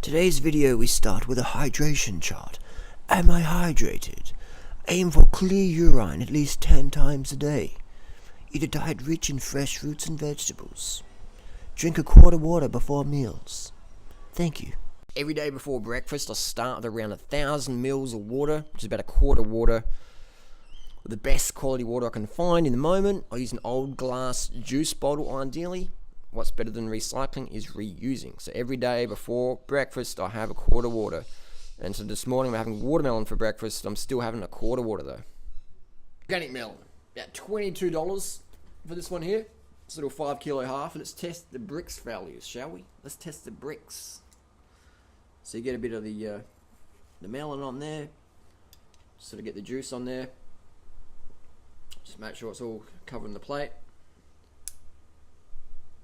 Today's video we start with a hydration chart. Am I hydrated? Aim for clear urine at least 10 times a day. Eat a diet rich in fresh fruits and vegetables. Drink a quart of water before meals. Thank you. Every day before breakfast I start with around 1,000 mils of water, which is about a quart of water. The best quality water I can find in the moment. I use an old glass juice bottle ideally. What's better than recycling is reusing. So every day before breakfast, I have a quart of water. And so this morning we're having watermelon for breakfast. I'm still having a quart of water though. Organic melon, about $22 for this one here. It's a little 5 kilo half. Let's test the bricks values, shall we? Let's test the bricks. So you get a bit of the melon on there. Sort of get the juice on there. Just make sure it's all covered in the plate.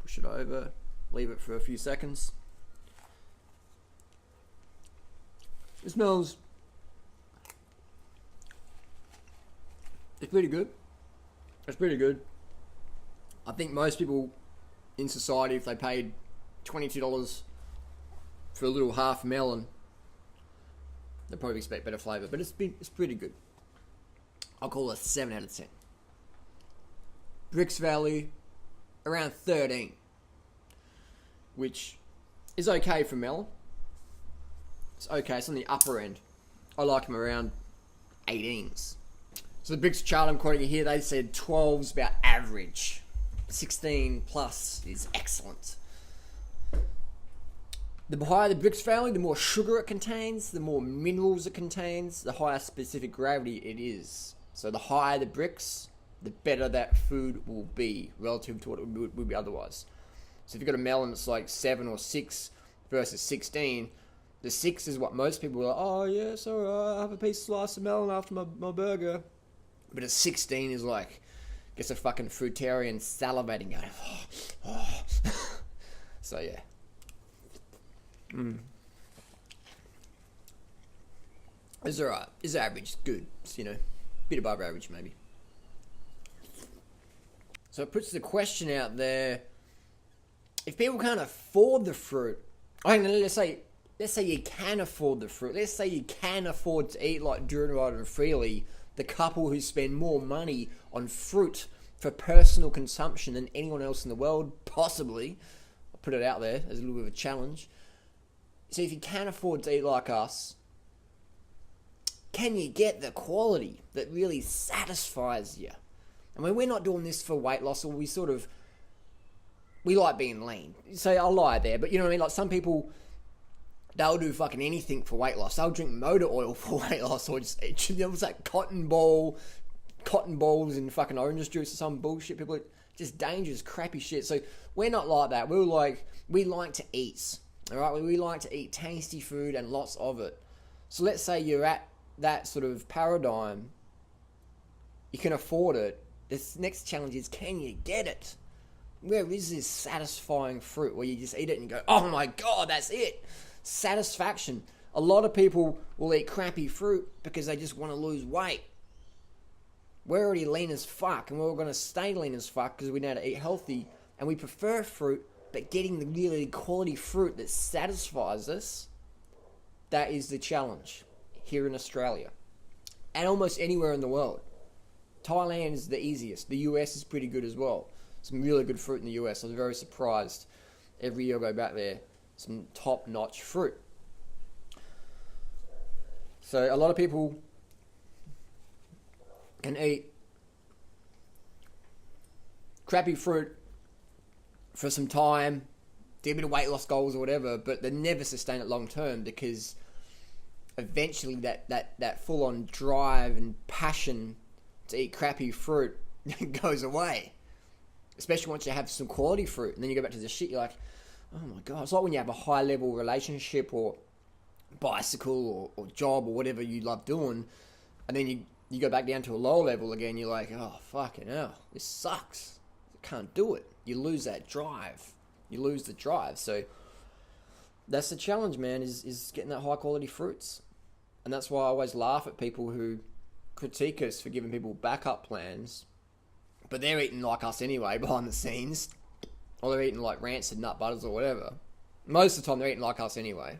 Push it over, leave it for a few seconds. It smells, it's pretty good. It's pretty good. I think most people in society, if they paid $22 for a little half melon, they'd probably expect better flavour, but it's pretty good. I'll call it a 7 out of 10. Bricks value, around 13, which is okay for melon. It's okay, it's on the upper end. I like them around 18s. So the bricks chart I'm quoting here, they said 12's about average. 16 plus is excellent. The higher the bricks value, the more sugar it contains, the more minerals it contains, the higher specific gravity it is. So the higher the bricks, the better that food will be relative to what it would be otherwise. So if you've got a melon that's like 7 or 6 versus 16, the 6 is what most people are like, oh yeah, it's alright, I'll have a slice of melon after my burger. But a 16 is like, gets a fucking fruitarian salivating going, oh. So yeah. It's alright, it's average, it's good, it's, you know, a bit above average maybe. So it puts the question out there, if people can't afford the fruit, let's say you can afford the fruit, let's say you can afford to eat like Durianrider Freelee, the couple who spend more money on fruit for personal consumption than anyone else in the world, possibly. I'll put it out there as a little bit of a challenge. So if you can afford to eat like us, can you get the quality that really satisfies you? I mean, we're not doing this for weight loss, or we like being lean. So I'll lie there, but you know what I mean? Like some people, they'll do fucking anything for weight loss. They'll drink motor oil for weight loss, or just, you know, it's like cotton balls in fucking orange juice or some bullshit. People are just dangerous, crappy shit. So we're not like that. We like to eat, all right? We like to eat tasty food and lots of it. So let's say you're at that sort of paradigm, you can afford it. This next challenge is, can you get it? Where is this satisfying fruit where you just eat it and go, oh my god, that's it? Satisfaction. A lot of people will eat crappy fruit because they just want to lose weight. We're already lean as fuck, and we're going to stay lean as fuck because we know how to eat healthy, and we prefer fruit, but getting the really quality fruit that satisfies us, that is the challenge here in Australia. And almost anywhere in the world. Thailand is the easiest. The US is pretty good as well. Some really good fruit in the US. I was very surprised. Every year I go back there. Some top-notch fruit. So a lot of people can eat crappy fruit for some time, do a bit of weight loss goals or whatever, but they never sustain it long term because eventually that full-on drive and passion to eat crappy fruit goes away. Especially once you have some quality fruit, and then you go back to the shit, you're like, oh my god. It's like when you have a high-level relationship or bicycle or job or whatever you love doing, and then you go back down to a lower level again, you're like, oh, fucking hell, this sucks. I can't do it. You lose that drive. You lose the drive. So that's the challenge, man, is getting that high-quality fruits. And that's why I always laugh at people who critique us for giving people backup plans, but they're eating like us anyway behind the scenes, or they're eating like rancid nut butters or whatever. Most of the time they're eating like us anyway,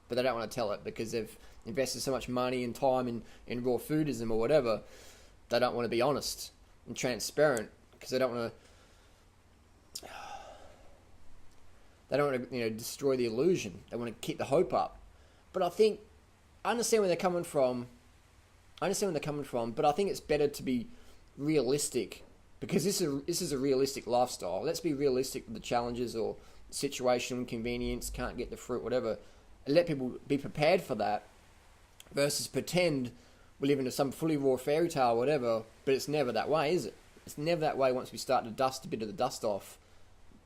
but they don't want to tell it because they've invested so much money and time in raw foodism or whatever. They don't want to be honest and transparent because they don't want to destroy the illusion. They want to keep the hope up. But I understand where they're coming from. But I think it's better to be realistic, because this is a realistic lifestyle. Let's be realistic with the challenges or situation, inconvenience, can't get the fruit, whatever. And let people be prepared for that, versus pretend we live in some fully raw fairy tale or whatever, but it's never that way, is it? It's never that way. Once we start to dust a bit of the dust off,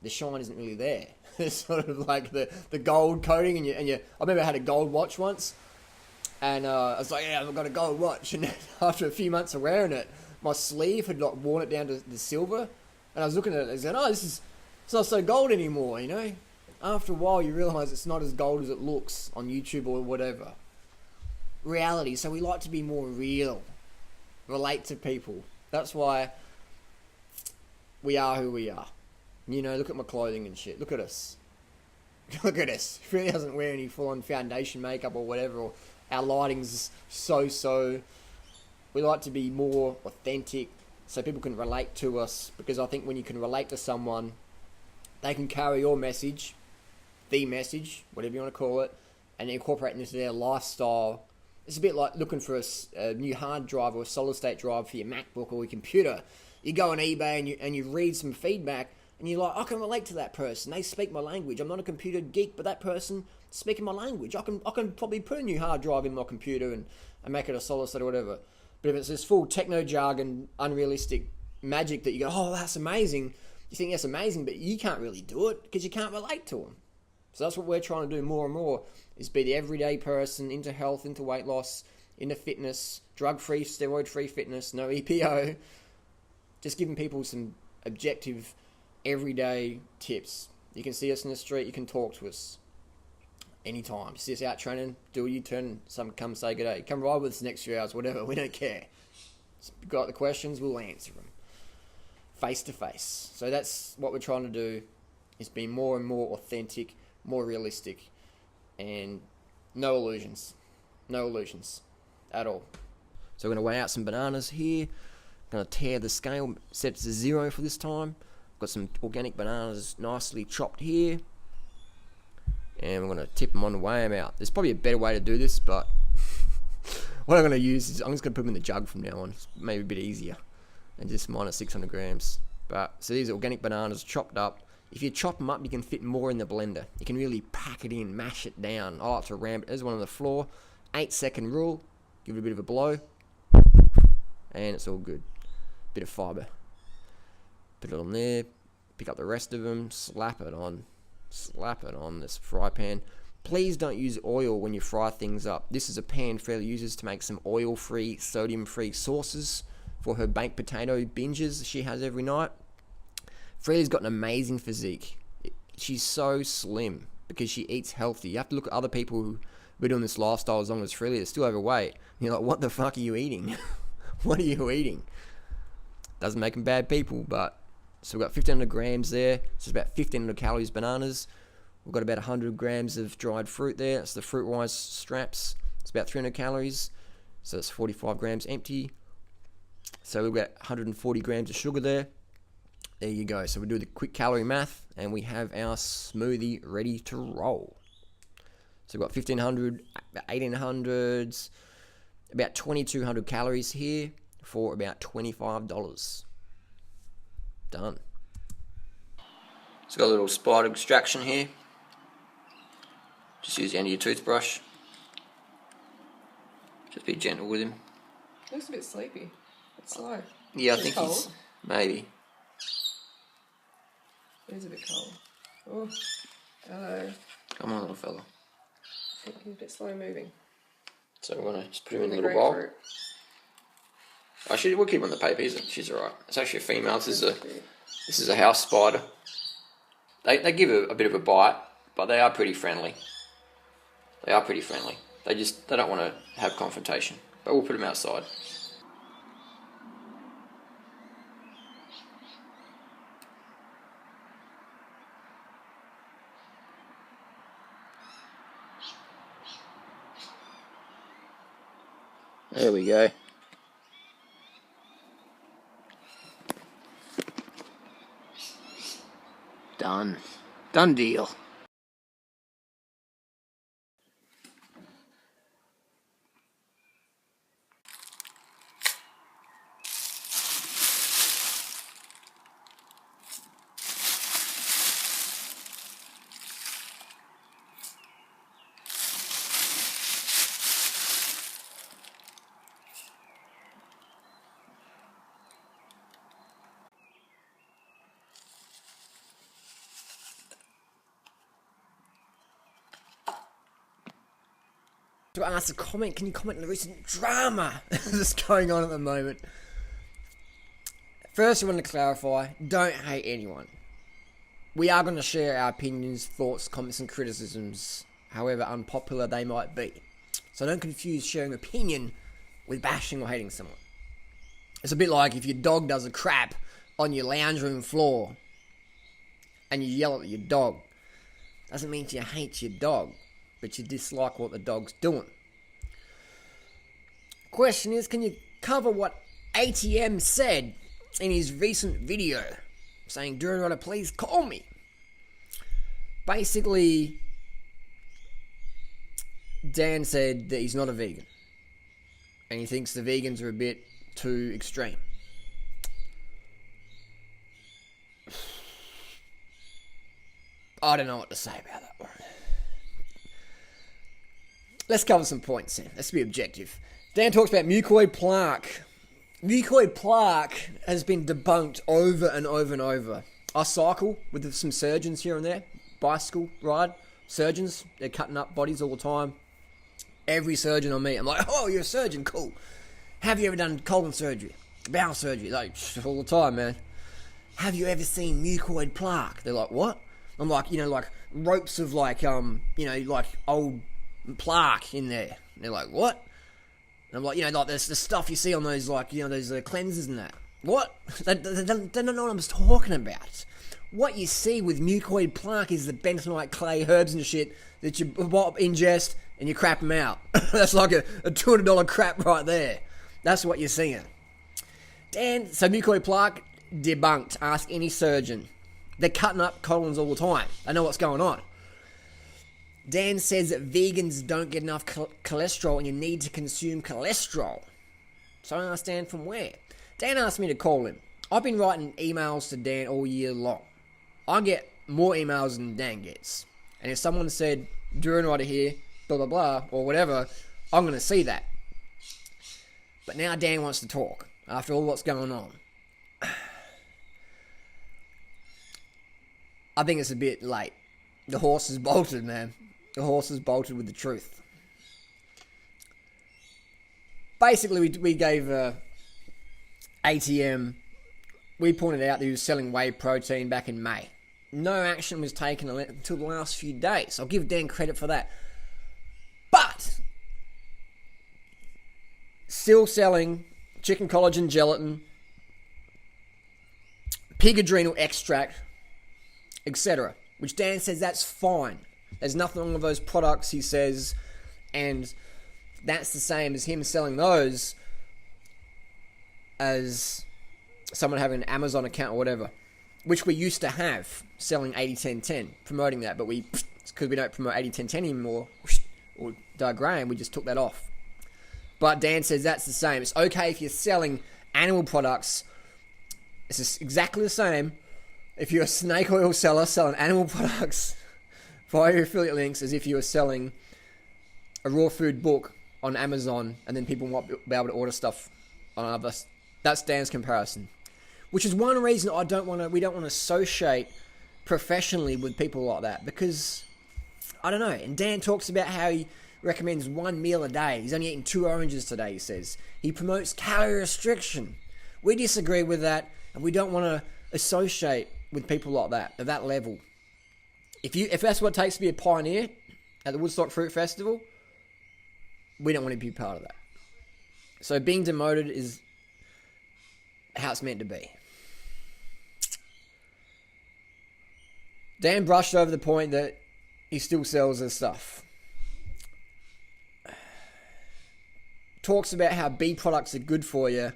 the shine isn't really there. It's sort of like the gold coating, and I remember I had a gold watch once, and I was like, yeah, I've got a gold watch, and after a few months of wearing it, my sleeve had like worn it down to the silver, and I was looking at it and said, oh, it's not so gold anymore, you know? After a while, you realise it's not as gold as it looks on YouTube or whatever. Reality. So we like to be more real, relate to people. That's why we are who we are. You know, look at my clothing and shit. Look at us. Look at us. Really doesn't wear any full-on foundation makeup or whatever. Or our lighting's so. We like to be more authentic so people can relate to us. Because I think when you can relate to someone, they can carry your message, the message, whatever you want to call it, and incorporate it into their lifestyle. It's a bit like looking for a new hard drive or a solid state drive for your MacBook or your computer. You go on eBay and you read some feedback, and you're like, I can relate to that person. They speak my language. I'm not a computer geek, but that person speaking my language. I can probably put a new hard drive in my computer and make it a solid state or whatever. But if it's this full techno jargon, unrealistic magic that you go, oh, that's amazing. You think that's amazing, but you can't really do it because you can't relate to them. So that's what we're trying to do more and more, is be the everyday person into health, into weight loss, into fitness, drug-free, steroid-free fitness, no EPO. Just giving people some objective, everyday tips. You can see us in the street, you can talk to us anytime. You see us out training, do a U-turn, someone come say good day. Come ride with us the next few hours, whatever, we don't care. If you've got the questions, we'll answer them. Face to face. So that's what we're trying to do, is be more and more authentic, more realistic, and no illusions at all. So we're going to weigh out some bananas here. Going to tear the scale, set it to 0 for this time. Got some organic bananas nicely chopped here, and we're going to tip them on the weigh them out. There's probably a better way to do this, but what I'm going to use is I'm just going to put them in the jug from now on. It's maybe a bit easier, and just minus 600 grams. But so these are organic bananas chopped up. If you chop them up, you can fit more in the blender. You can really pack it in, mash it down. I like to ram it. There's one on the floor. 8-second rule. Give it a bit of a blow. And it's all good. Bit of fibre. Put it on there. Pick up the rest of them. Slap it on this fry pan. Please don't use oil when you fry things up. This is a pan Freelee uses to make some oil-free, sodium-free sauces for her baked potato binges she has every night. Freelee's got an amazing physique. She's so slim because she eats healthy. You have to look at other people who have been doing this lifestyle as long as Freelee. They're still overweight. And you're like, what the fuck are you eating? What are you eating? Doesn't make them bad people, but... So we've got 1,500 grams there. So it's about 1,500 calories bananas. We've got about 100 grams of dried fruit there. That's the fruit-wise straps. It's about 300 calories. So it's 45 grams empty. So we've got 140 grams of sugar there. There you go. So we do the quick calorie math, and we have our smoothie ready to roll. So we've got 1,500, 1,800, about 2,200 calories here for about $25. Done. So got a little spider extraction here. Just use the end of your toothbrush. Just be gentle with him. Looks a bit sleepy. It's slow. Yeah, I think he's... Maybe. It is a bit cold. Oh, hello. Come on, little fella. I think he's a bit slow moving. So we're going to just put him in the little bowl. Actually, we'll keep her on the paper. She's alright. It's actually a female. This is a house spider. They give a bit of a bite, but they are pretty friendly. They don't want to have confrontation. But we'll put them outside. There we go. Done. Done deal. To ask a comment, can you comment on the recent drama that's going on at the moment? First, I want to clarify, don't hate anyone. We are going to share our opinions, thoughts, comments and criticisms, however unpopular they might be. So don't confuse sharing opinion with bashing or hating someone. It's a bit like if your dog does a crap on your lounge room floor and you yell at your dog. Doesn't mean you hate your dog, but you dislike what the dog's doing. Question is, can you cover what ATM said in his recent video saying, Durianrider, please call me? Basically, Dan said that he's not a vegan and he thinks the vegans are a bit too extreme. I don't know what to say about that one. Let's cover some points then. Let's be objective. Dan talks about mucoid plaque. Mucoid plaque has been debunked over and over and over. I cycle with some surgeons here and there. Bicycle ride. Surgeons, they're cutting up bodies all the time. Every surgeon I meet, I'm like, oh, you're a surgeon, cool. Have you ever done colon surgery? Bowel surgery? Like, all the time, man. Have you ever seen mucoid plaque? They're like, what? I'm like, like ropes of like old plaque in there. And they're like, what? And I'm like, like there's the stuff you see on those, those cleansers and that. What? They don't know what I'm talking about. What you see with mucoid plaque is the bentonite, clay, herbs and shit that you ingest and you crap them out. That's like a $200 crap right there. That's what you're seeing. So mucoid plaque, debunked. Ask any surgeon. They're cutting up colons all the time. They know what's going on. Dan says that vegans don't get enough cholesterol and you need to consume cholesterol. So I don't understand from where. Dan asked me to call him. I've been writing emails to Dan all year long. I get more emails than Dan gets. And if someone said, Durianrider here, blah, blah, blah, or whatever, I'm going to see that. But now Dan wants to talk after all what's going on. I think it's a bit late. The horse is bolted, man. The horse is bolted with the truth. Basically, we gave ATM, we pointed out that he was selling whey protein back in May. No action was taken until the last few days. I'll give Dan credit for that. But still selling chicken collagen gelatin, pig adrenal extract, etc. Which Dan says that's fine. There's nothing wrong with those products, he says, and that's the same as him selling those as someone having an Amazon account or whatever, which we used to have, selling 80-10-10, promoting that, but because we don't promote 80-10-10 anymore, or Graham, we just took that off. But Dan says that's the same. It's okay if you're selling animal products. It's just exactly the same if you're a snake oil seller selling animal products via your affiliate links as if you were selling a raw food book on Amazon and then people might be able to order stuff on others. That's Dan's comparison. Which is one reason we don't want to associate professionally with people like that, because I don't know. And Dan talks about how he recommends one meal a day. He's only eating 2 oranges today, he says. He promotes calorie restriction. We disagree with that, and we don't want to associate with people like that, at that level. If that's what it takes to be a pioneer at the Woodstock Fruit Festival, we don't want to be part of that. So being demoted is how it's meant to be. Dan brushed over the point that he still sells his stuff. Talks about how bee products are good for you.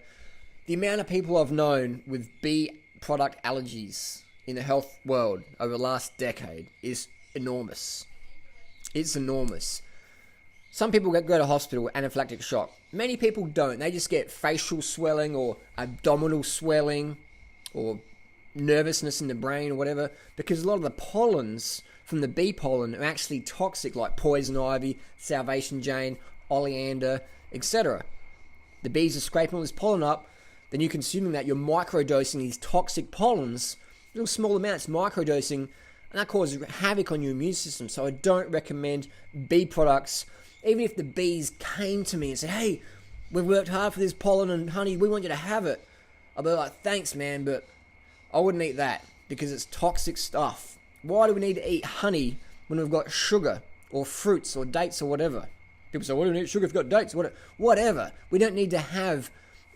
The amount of people I've known with bee product allergies in the health world over the last decade is enormous. It's enormous. Some people go to hospital with anaphylactic shock. Many people don't. They just get facial swelling or abdominal swelling or nervousness in the brain or whatever, because a lot of the pollens from the bee pollen are actually toxic, like poison ivy, Salvation Jane, oleander, etc. The bees are scraping all this pollen up, then you're consuming that, you're microdosing these toxic pollens, little small amounts, microdosing, and that causes havoc on your immune system. So I don't recommend bee products. Even if the bees came to me and said, hey, we've worked hard for this pollen and honey, we want you to have it, I'll be like, thanks man, but I wouldn't eat that because it's toxic stuff. Why do we need to eat honey when we've got sugar or fruits or dates or whatever? People say, why do we need sugar if we've got dates? Whatever. We don't need to have...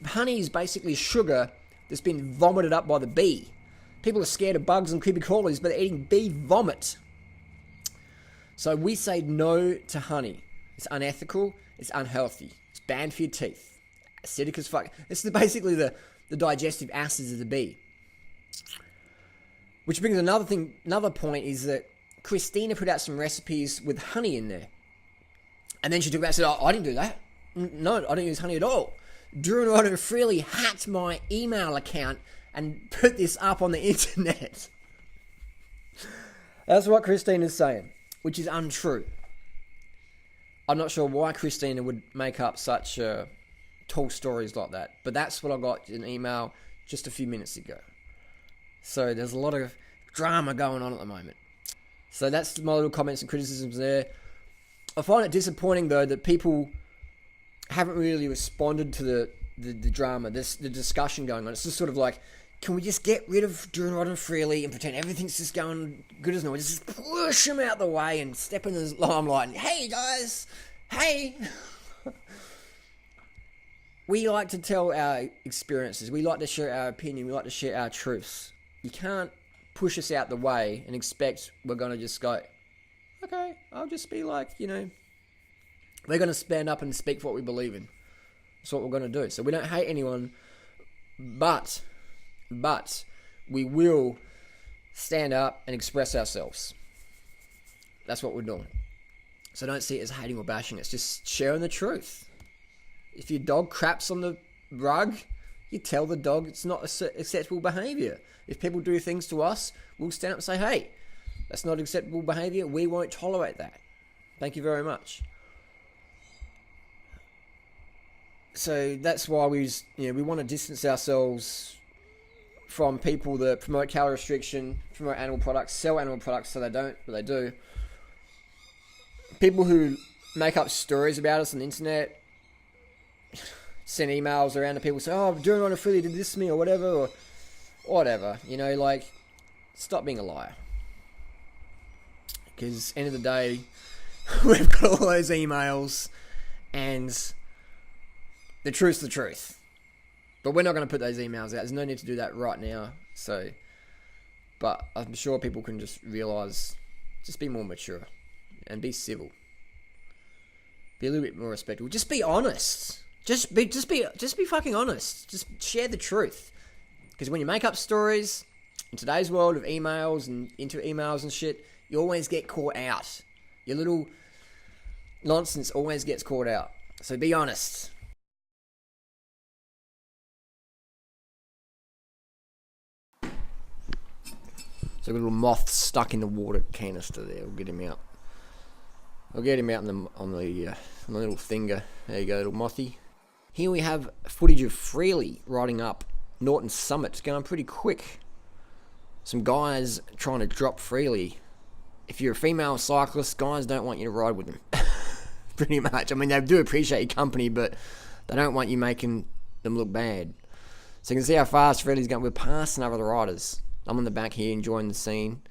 Honey is basically sugar that's been vomited up by the bee. People are scared of bugs and creepy crawlies, but they're eating bee vomit. So we say no to honey. It's unethical. It's unhealthy. It's bad for your teeth. Acidic as fuck. This is basically the digestive acids of the bee. Which brings another point is that Christina put out some recipes with honey in there. And then she took that and said, oh, I didn't do that. No, I didn't use honey at all. Durianrider Freelee hacked my email account and put this up on the internet. That's what Christina's saying, which is untrue. I'm not sure why Christina would make up such tall stories like that, but that's what I got in an email just a few minutes ago. So there's a lot of drama going on at the moment. So that's my little comments and criticisms there. I find it disappointing though that people haven't really responded to the drama, the discussion going on. It's just sort of like, can we just get rid of Durianrider Freelee and pretend everything's just going good as normal? Just push him out the way and step in the limelight. And, hey guys, hey. We like to tell our experiences. We like to share our opinion. We like to share our truths. You can't push us out the way and expect we're going to just go, okay, I'll just be like, we're going to stand up and speak for what we believe in. That's what we're going to do. So we don't hate anyone, but we will stand up and express ourselves. That's what we're doing. So don't see it as hating or bashing. It's just sharing the truth. If your dog craps on the rug, you tell the dog it's not acceptable behavior. If people do things to us, we'll stand up and say, hey, that's not acceptable behavior. We won't tolerate that. Thank you very much. So that's why we want to distance ourselves from people that promote calorie restriction, promote animal products, sell animal products, so they don't, but they do. People who make up stories about us on the internet, send emails around to people, say, oh, Durianrider Freelee did this to me or whatever. Stop being a liar. Because end of the day, we've got all those emails, and the truth's the truth. But we're not going to put those emails out. There's no need to do that right now. But I'm sure people can just realise, just be more mature and be civil. Be a little bit more respectful. Just be honest. Just be fucking honest. Just share the truth. Because when you make up stories in today's world of emails and into emails and shit, you always get caught out. Your little nonsense always gets caught out. So be honest. So a little moth stuck in the water canister there. We'll get him out. I'll get him out on the little finger. There you go, little mothy. Here we have footage of Freelee riding up Norton Summit. It's going pretty quick. Some guys trying to drop Freelee. If you're a female cyclist, guys don't want you to ride with them. Pretty much. I mean, they do appreciate your company, but they don't want you making them look bad. So you can see how fast Freelee's going. We're passing other riders. I'm on the back here enjoying the scene.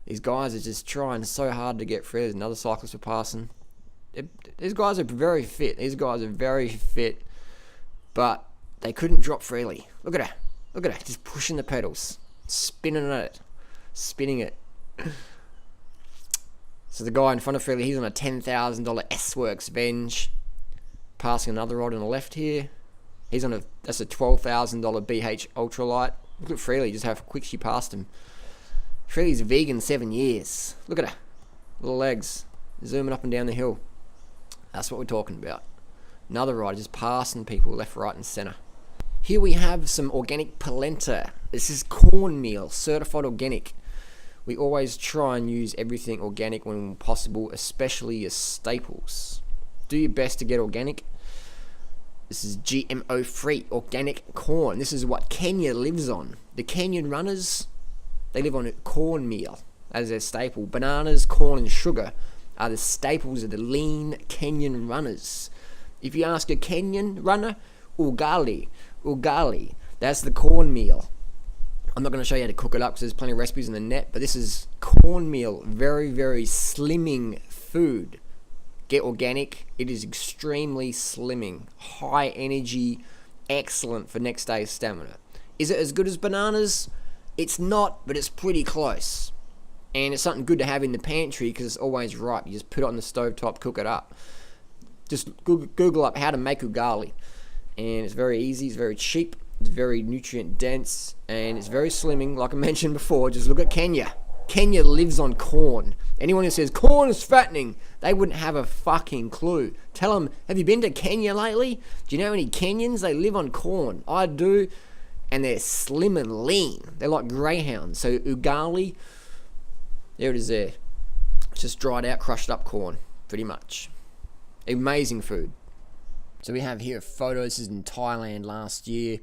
These guys are just trying so hard to get Freelee. Another cyclist we're passing. these guys are very fit. These guys are very fit, but they couldn't drop Freelee. Look at her. Look at her. Just pushing the pedals. Spinning it. So the guy in front of Freelee, he's on a $10,000 S-Works Venge. Passing another rod on the left here. That's a $12,000 BH Ultralight. Look at Freelee, just how quick she passed him. Freelee's vegan 7 years. Look at her. Little legs. Zooming up and down the hill. That's what we're talking about. Another rider just passing people left, right and centre. Here we have some organic polenta. This is cornmeal, certified organic. We always try and use everything organic when possible, especially your staples. Do your best to get organic. This is GMO-free organic corn. This is what Kenya lives on. The Kenyan runners, they live on cornmeal as their staple. Bananas, corn and sugar are the staples of the lean Kenyan runners. If you ask a Kenyan runner, ugali, that's the cornmeal. I'm not going to show you how to cook it up because there's plenty of recipes in the net, but this is cornmeal, very, very slimming food. Get organic. It is extremely slimming, high energy, excellent for next day's stamina. Is it as good as bananas? It's not, but it's pretty close. And it's something good to have in the pantry because it's always ripe. You just put it on the stovetop, cook it up. Just Google up how to make ugali. And it's very easy, it's very cheap, it's very nutrient dense, and it's very slimming. Like I mentioned before, just look at Kenya. Kenya lives on corn. Anyone who says corn is fattening, they wouldn't have a fucking clue. Tell them, have you been to Kenya lately? Do you know any Kenyans? They live on corn. I do. And they're slim and lean. They're like greyhounds. So ugali, there it is there. It's just dried out, crushed up corn, pretty much. Amazing food. So we have here a photo. This is in Thailand last year.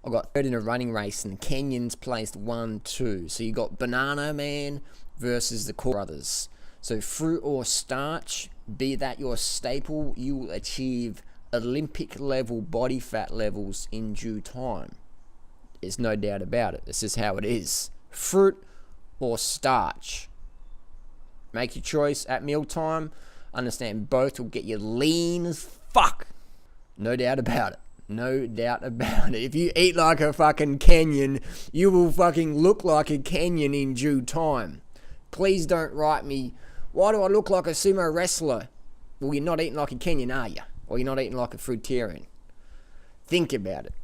I got third in a running race and the Kenyans placed 1, 2. So you got Banana Man versus the Core Brothers. So fruit or starch, be that your staple, you will achieve Olympic level body fat levels in due time. There's no doubt about it. This is how it is. Fruit or starch. Make your choice at mealtime. Understand both will get you lean as fuck. No doubt about it. No doubt about it. If you eat like a fucking Kenyan, you will fucking look like a Kenyan in due time. Please don't write me, why do I look like a sumo wrestler? Well, you're not eating like a Kenyan, are you? Or you're not eating like a fruitarian. Think about it.